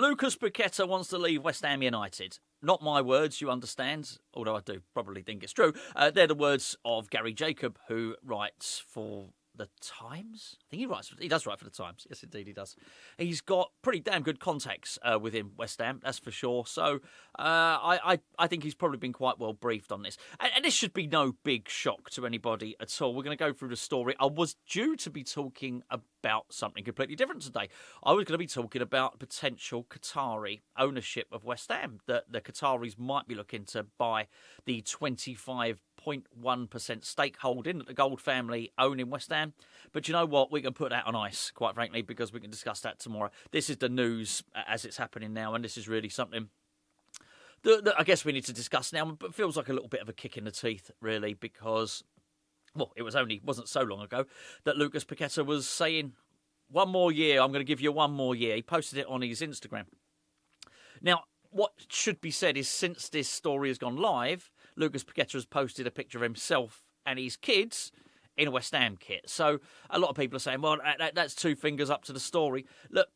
Lucas Paquetá wants to leave West Ham United. Not my words, you understand, although I do probably think it's true. They're the words of Gary Jacob, who writes for The Times? I think he does write for The Times. Yes, indeed he does. He's got pretty damn good contacts within West Ham, that's for sure. So I think he's probably been quite well briefed on this. And this should be no big shock to anybody at all. We're going to go through the story. I was due to be talking about something completely different today. I was going to be talking about potential Qatari ownership of West Ham. The Qataris might be looking to buy the 25.1% stakeholding that the Gold family own in West Ham. But you know what? We can put that on ice, quite frankly, because we can discuss that tomorrow. This is the news as it's happening now, and this is really something that I guess we need to discuss now, but feels like a little bit of a kick in the teeth, really, because, well, wasn't so long ago that Lucas Paquetá was saying, 1 more year, I'm going to give you 1 more year. He posted it on his Instagram. Now, what should be said is, since this story has gone live, Lucas Paquetá has posted a picture of himself and his kids in a West Ham kit. So a lot of people are saying, well, that's 2 fingers up to the story. Look,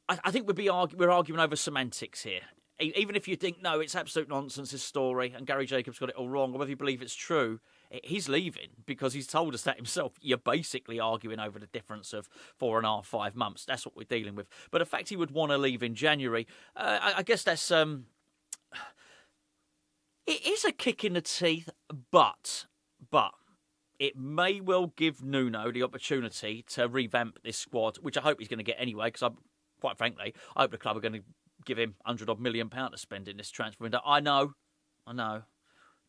I think we're arguing over semantics here. Even if you think, no, it's absolute nonsense, this story, and Gary Jacobs got it all wrong, or whether you believe it's true, he's leaving because he's told us that himself. You're basically arguing over the difference of 4.5, 5 months. That's what we're dealing with. But the fact he would want to leave in January, I guess that's... it is a kick in the teeth, but it may well give Nuno the opportunity to revamp this squad, which I hope he's going to get anyway, because quite frankly, I hope the club are going to give him £100 million to spend in this transfer window. I know.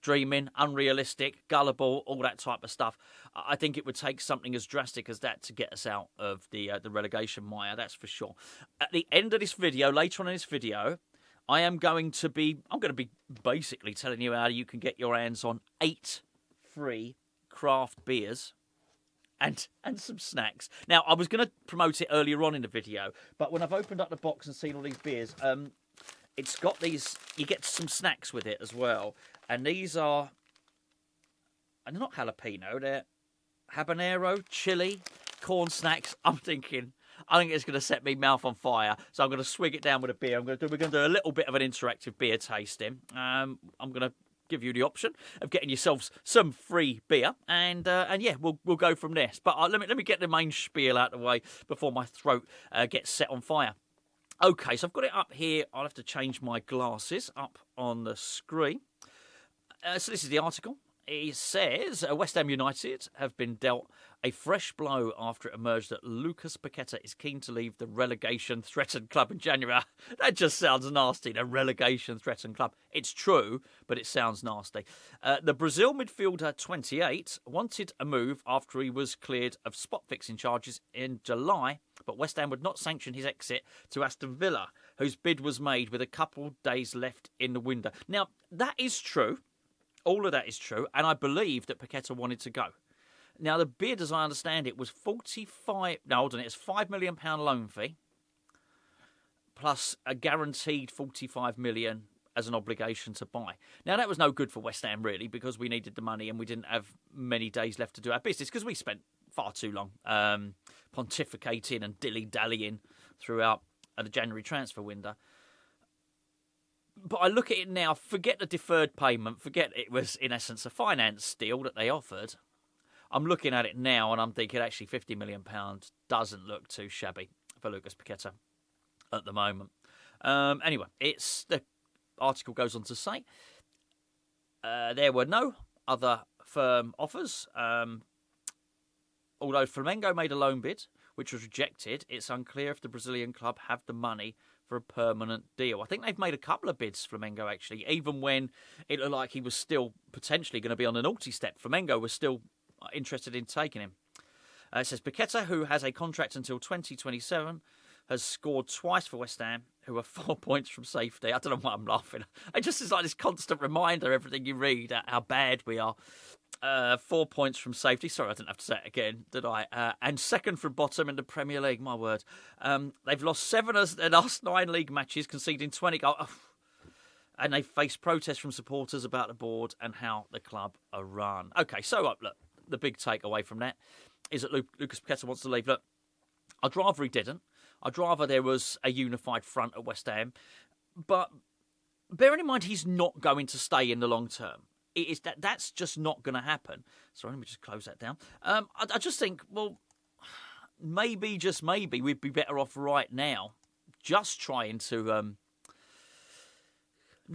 Dreaming, unrealistic, gullible, all that type of stuff. I think it would take something as drastic as that to get us out of the relegation mire, that's for sure. At the end of this video, later on in this video, I'm going to be basically telling you how you can get your hands on 8 free craft beers and some snacks. Now, I was going to promote it earlier on in the video, but when I've opened up the box and seen all these beers, it's got these... You get some snacks with it as well. And these are... And they're not jalapeno, they're habanero, chili, corn snacks. I think it's going to set me mouth on fire. So I'm going to swig it down with a beer. We're going to do a little bit of an interactive beer tasting. I'm going to give you the option of getting yourselves some free beer, and yeah, we'll go from this. But let me get the main spiel out of the way before my throat gets set on fire. Okay, so I've got it up here. I'll have to change my glasses up on the screen. So this is the article. It says West Ham United have been dealt a fresh blow after it emerged that Lucas Paquetá is keen to leave the relegation-threatened club in January. That just sounds nasty, the relegation-threatened club. It's true, but it sounds nasty. The Brazil midfielder, 28, wanted a move after he was cleared of spot-fixing charges in July, but West Ham would not sanction his exit to Aston Villa, whose bid was made with a couple days left in the window. Now, that is true. All of that is true, and I believe that Paquetá wanted to go. Now, the bid, as I understand it, was it's £5 million loan fee, plus a guaranteed £45 million as an obligation to buy. Now, that was no good for West Ham, really, because we needed the money and we didn't have many days left to do our business, because we spent far too long pontificating and dilly-dallying throughout the January transfer window. But I look at it now, forget the deferred payment, forget it was, in essence, a finance deal that they offered. I'm looking at it now and I'm thinking, actually, £50 million doesn't look too shabby for Lucas Paquetá at the moment. Anyway, the article goes on to say there were no other firm offers. Although Flamengo made a loan bid, which was rejected, it's unclear if the Brazilian club have the money for a permanent deal. I think they've made a couple of bids, Flamengo, actually, even when it looked like he was still potentially going to be on the naughty step. Flamengo was still interested in taking him. It says Paquetá, who has a contract until 2027, has scored twice for West Ham, who are 4 points from safety. I don't know why I'm laughing. It just is like this constant reminder, everything you read, how bad we are. 4 points from safety. Sorry, I didn't have to say it again, did I? And second from bottom in the Premier League, my word. They've lost 7 of their last 9 league matches, conceding 20 goals. Oh. And they've faced protests from supporters about the board and how the club are run. Okay, so look, the big takeaway from that is that Lucas Paquetá wants to leave. Look, I'd rather he didn't. I'd rather there was a unified front at West Ham. But bearing in mind he's not going to stay in the long term. That's just not going to happen. Sorry, let me just close that down. I just think, well, maybe, just maybe, we'd be better off right now just trying to...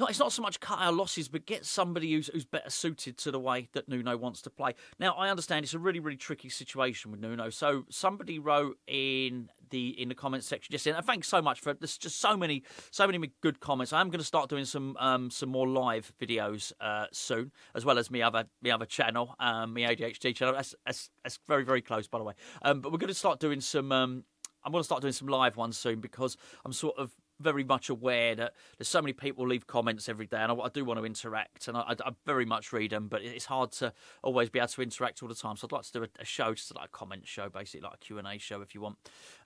it's not so much cut our losses, but get somebody who's better suited to the way that Nuno wants to play. Now, I understand it's a really, really tricky situation with Nuno. So somebody wrote in the comments section just and thanks so much for it. There's just so many good comments. I am going to start doing some more live videos soon, as well as my other channel, my ADHD channel. That's very, very close, by the way. But we're going to start doing some. I'm going to start doing some live ones soon because I'm sort of very much aware that there's so many people leave comments every day, and I do want to interact, and I very much read them, but it's hard to always be able to interact all the time. So I'd like to do a show, just like a comment show, basically like a Q&A show if you want.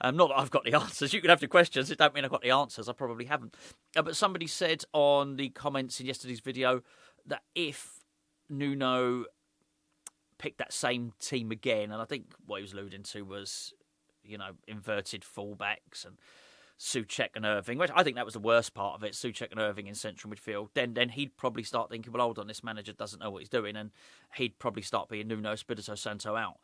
Not that I've got the answers. You can have the questions. It don't mean I've got the answers. I probably haven't. But somebody said on the comments in yesterday's video that if Nuno picked that same team again, and I think what he was alluding to was, inverted fullbacks and Souček and Irving, which I think that was the worst part of it, Souček and Irving in central midfield, then he'd probably start thinking, well, hold on, this manager doesn't know what he's doing, and he'd probably start being Nuno Espírito Santo out,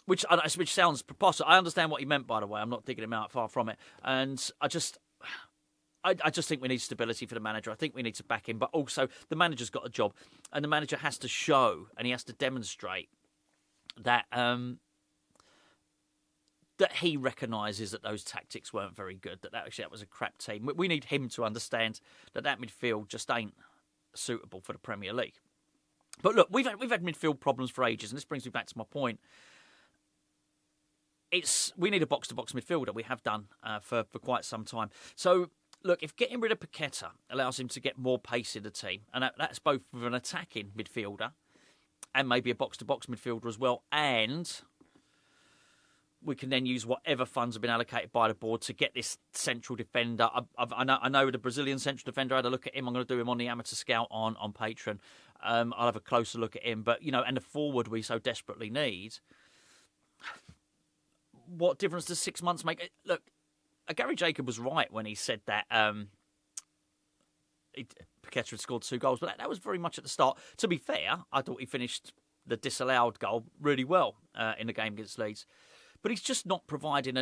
which sounds preposterous. I understand what he meant, by the way. I'm not digging him out, far from it. And I just think we need stability for the manager. I think we need to back him, but also the manager's got a job, and the manager has to show and he has to demonstrate that that he recognises that those tactics weren't very good, that was a crap team. We need him to understand that midfield just ain't suitable for the Premier League. But look, we've had midfield problems for ages, and this brings me back to my point. We need a box-to-box midfielder. We have done for quite some time. So, look, if getting rid of Paquetá allows him to get more pace in the team, and that's both with an attacking midfielder and maybe a box-to-box midfielder as well, and we can then use whatever funds have been allocated by the board to get this central defender. I know the Brazilian central defender. I had a look at him. I'm going to do him on the Amateur Scout on Patreon. I'll have a closer look at him. But, and the forward we so desperately need. What difference does 6 months make? Look, Gary Jacob was right when he said that Paquetá had scored 2 goals. But that was very much at the start. To be fair, I thought he finished the disallowed goal really well in the game against Leeds. But he's just not providing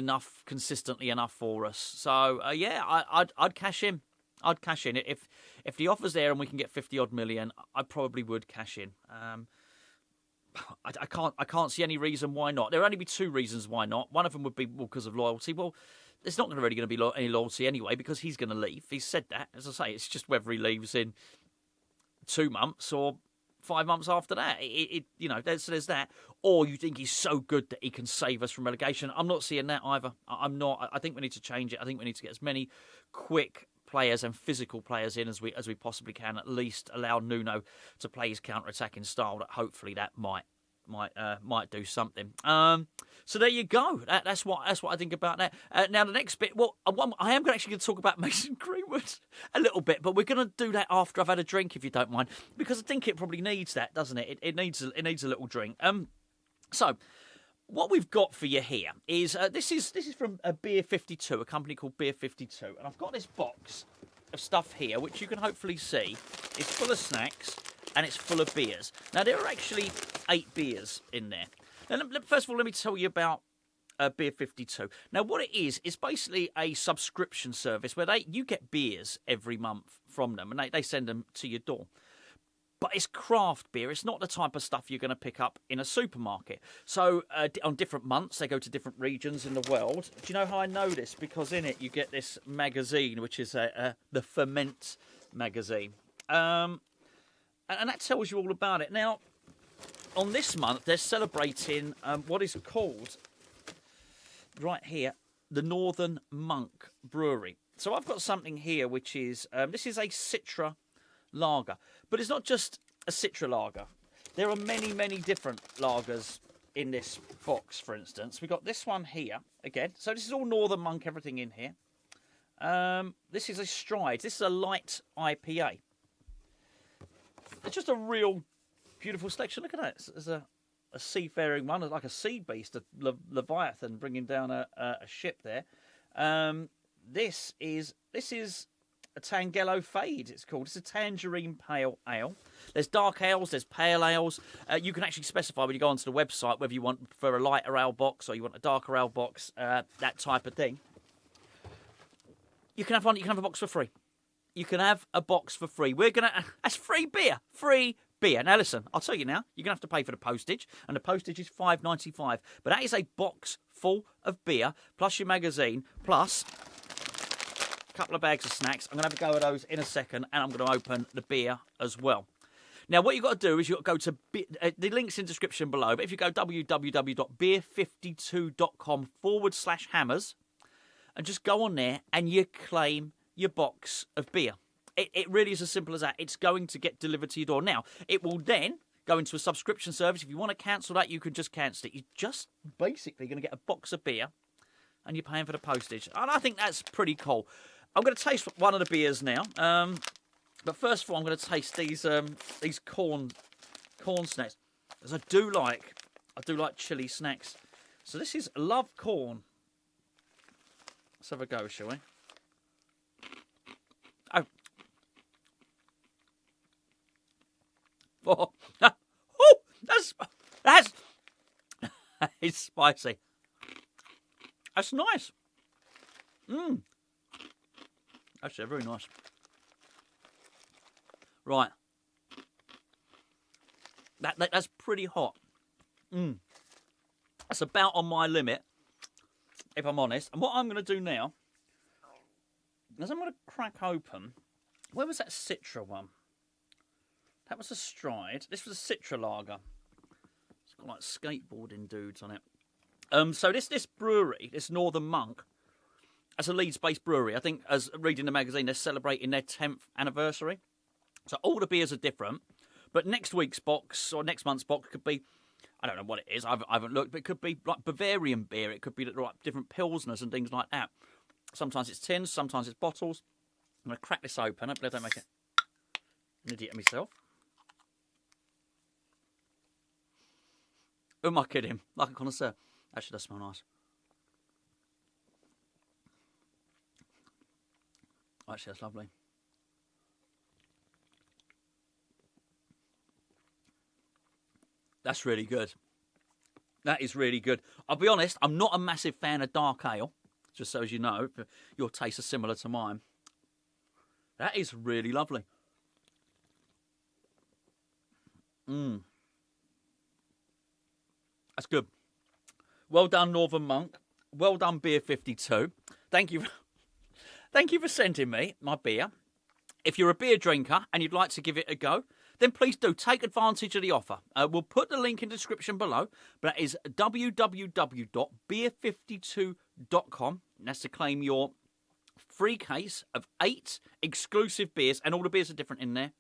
consistently enough for us. So, I'd cash in. I'd cash in. If the offer's there and we can get 50-odd million, I probably would cash in. I can't see any reason why not. There would only be 2 reasons why not. One of them would be because of loyalty. Well, there's not really going to be any loyalty anyway because he's going to leave. He's said that. As I say, it's just whether he leaves in 2 months or 5 months after that. There's that. Or you think he's so good that he can save us from relegation. I'm not seeing that either. I'm not. I think we need to change it. I think we need to get as many quick players and physical players in as we possibly can. At least allow Nuno to play his counter-attacking style. That hopefully that might do something. So there you go. That's what I think about that. Now the next bit. Well, I am actually going to talk about Mason Greenwood a little bit, but we're going to do that after I've had a drink, if you don't mind, because I think it probably needs that, doesn't it? It needs a little drink. So what we've got for you here is this is from Beer 52, a company called Beer 52, and I've got this box of stuff here, which you can hopefully see is full of snacks. And it's full of beers. Now, there are actually 8 beers in there. Now, first of all, let me tell you about Beer 52. Now, what it is basically a subscription service where you get beers every month from them, and they send them to your door. But it's craft beer. It's not the type of stuff you're going to pick up in a supermarket. So, on different months, they go to different regions in the world. Do you know how I know this? Because in it, you get this magazine, which is the Ferment magazine. And that tells you all about it. Now, on this month, they're celebrating what is called, right here, the Northern Monk Brewery. So I've got something here which is, this is a Citra lager. But it's not just a Citra lager. There are many, many different lagers in this box, for instance. We've got this one here, again. So this is all Northern Monk, everything in here. This is a Stride. This is a light IPA. It's just a real beautiful selection. Look at that. There's a seafaring one, like a sea beast, a Leviathan bringing down a ship there. This is a Tangello Fade, it's called. It's a tangerine pale ale. There's dark ales, there's pale ales. You can actually specify when you go onto the website whether you prefer a lighter ale box or you want a darker ale box, that type of thing. You can have one. You can have a box for free. You can have a box for free. That's free beer. Free beer. Now listen, I'll tell you now. You're gonna have to pay for the postage, and the postage is $5.95. But that is a box full of beer plus your magazine plus couple of bags of snacks. I'm going to have a go at those in a second, and I'm going to open the beer as well. Now, what you've got to do is you've got to go to the link's in the description below, but if you go www.beer52.com/hammers and just go on there and you claim your box of beer. It really is as simple as that. It's going to get delivered to your door. Now, it will then go into a subscription service. If you want to cancel that, you can just cancel it. You're just basically going to get a box of beer and you're paying for the postage. And I think that's pretty cool. I'm going to taste one of the beers now, but first of all, I'm going to taste these corn snacks, because I do like chili snacks. So this is Love Corn. Let's have a go, shall we? Oh, that's it's spicy. That's nice. Actually, very nice. Right. That's pretty hot. That's about on my limit, if I'm honest. And what I'm going to do now is I'm going to crack open. Where was that Citra one? That was a Stride. This was a Citra lager. It's got like skateboarding dudes on it. So this brewery, this Northern Monk, as a Leeds-based brewery, I think, as reading the magazine, they're celebrating their 10th anniversary. So all the beers are different. But next week's box, or next month's box, could be, I don't know what it is, I haven't looked, but it could be like Bavarian beer. It could be like different Pilsners and things like that. Sometimes it's tins, sometimes it's bottles. I'm going to crack this open. Hopefully I don't make an idiot of myself. Who am I kidding? Like a connoisseur. Actually, does smell nice. Actually, that's lovely. That's really good. That is really good. I'll be honest, I'm not a massive fan of dark ale, just so as you know, if your tastes are similar to mine. That is really lovely. That's good. Well done, Northern Monk. Well done, Beer 52. Thank you. Thank you for sending me my beer. If you're a beer drinker and you'd like to give it a go, then please do take advantage of the offer. We'll put the link in the description below, but that is www.beer52.com. And that's to claim your free case of 8 exclusive beers, and all the beers are different in there.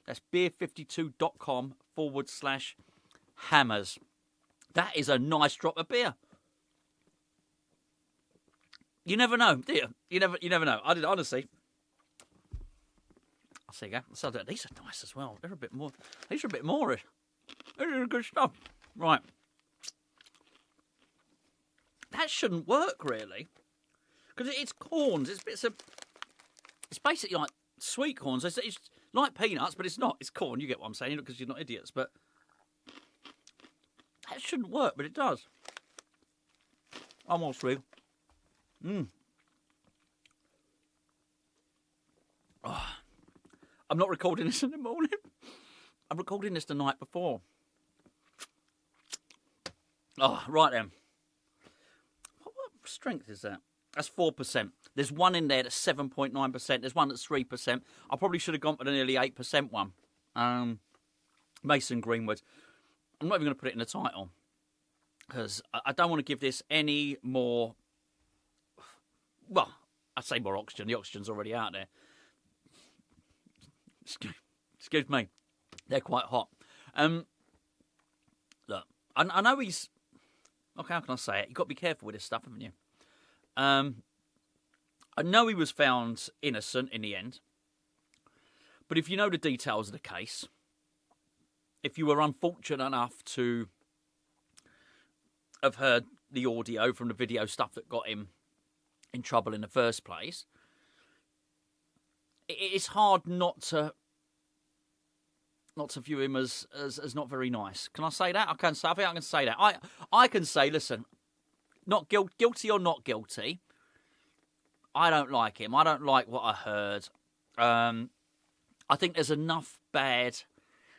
That's beer52.com/hammers. That is a nice drop of beer. You never know, do you? You never know. I did, honestly. I'll see you go. So these are nice as well. They're a bit more. These are a bit more. These are good stuff. Right. That shouldn't work really, because it's corns. It's basically like sweet corns. It's like peanuts, but it's not. It's corn. You get what I'm saying, because you're not idiots. But that shouldn't work, but it does. I'm all through. Oh, I'm not recording this in the morning. I'm recording this the night before. Oh, right then. What strength is that? That's 4%. There's one in there that's 7.9%. There's one that's 3%. I probably should have gone for the nearly 8% one. Mason Greenwood. I'm not even going to put it in the title, because I don't want to give this any more. Well, I'd say more oxygen. The oxygen's already out there. Excuse me. They're quite hot. Look, I know he's. Okay, how can I say it? You've got to be careful with this stuff, haven't you? I know he was found innocent in the end. But if you know the details of the case, if you were unfortunate enough to have heard the audio from the video stuff that got him in trouble in the first place, it's hard not to view him as not very nice. Can I say that? I think I can say that. I can say, listen, not guilty or not guilty, I don't like him. I don't like what I heard. I think there's enough bad...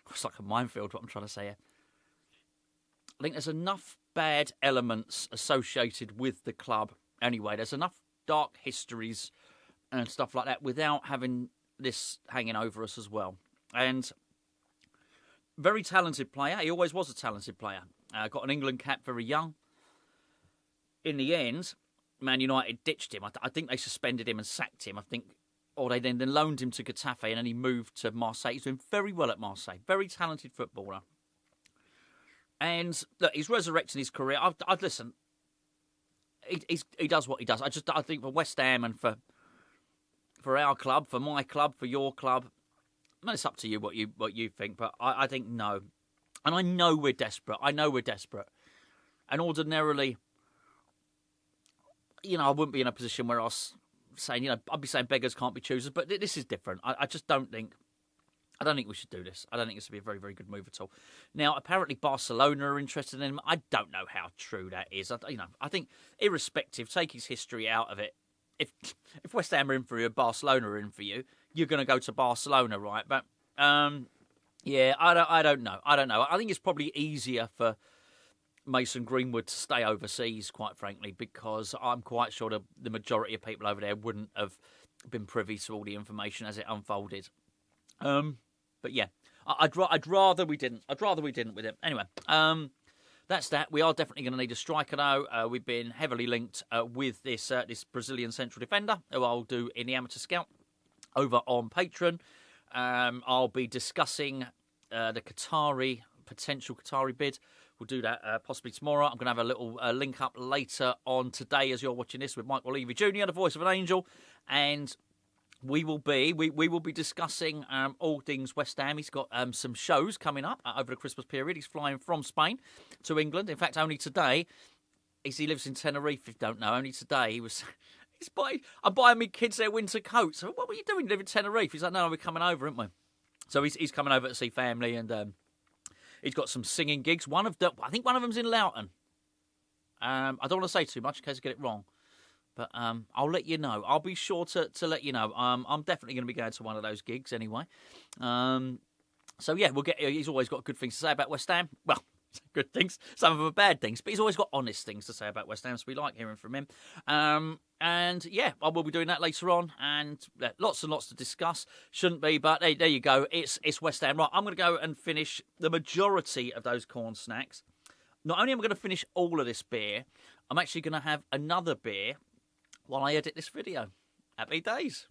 It's like a minefield, what I'm trying to say here. I think there's enough bad elements associated with the club anyway. There's enough dark histories and stuff like that without having this hanging over us as well. And very talented player. He always was a talented player. Got an England cap very young. In the end, Man United ditched him. I think they suspended him and sacked him. Or they then loaned him to Getafe and then he moved to Marseille. He's doing very well at Marseille. Very talented footballer. And look, he's resurrecting his career. Listen, he does what he does. I think for West Ham and for our club, for my club, for your club, I mean, it's up to you what you think. But I think no. And I know we're desperate. And ordinarily, I wouldn't be in a position where I was saying, I'd be saying beggars can't be choosers, but this is different. I just don't think we should do this. I don't think this would be a very, very good move at all. Now, apparently Barcelona are interested in him. I don't know how true that is. I think irrespective, take his history out of it. If West Ham are in for you, Barcelona are in for you, you're going to go to Barcelona, right? But yeah, I don't know. I think it's probably easier for Mason Greenwood to stay overseas, quite frankly, because I'm quite sure the majority of people over there wouldn't have been privy to all the information as it unfolded. But yeah, I'd rather we didn't. With him. Anyway, that's that. We are definitely going to need a striker though. We've been heavily linked with this Brazilian central defender who I'll do in the Amateur Scout over on Patreon. I'll be discussing the potential Qatari bid. We'll do that possibly tomorrow. I'm going to have a little link up later on today as you're watching this with Michael Levy Jr., the voice of an angel. And we will be discussing all things West Ham. He's got some shows coming up over the Christmas period. He's flying from Spain to England. In fact, only today, he lives in Tenerife, if you don't know. Only today I'm buying me kids their winter coats. So what were you doing? You live in Tenerife? He's like, no, we're coming over, aren't we? So he's coming over to see family and... he's got some singing gigs. I think one of them's in Loughton. I don't want to say too much in case I get it wrong. But I'll let you know. I'll be sure to let you know. I'm definitely going to be going to one of those gigs anyway. So yeah, he's always got good things to say about West Ham. Well, good things. Some of them are bad things. But he's always got honest things to say about West Ham, so we like hearing from him. And yeah, I will be doing that later on. And lots and lots to discuss. Shouldn't be, but there you go. It's West Ham. Right, I'm going to go and finish the majority of those corn snacks. Not only am I going to finish all of this beer, I'm actually going to have another beer while I edit this video. Happy days.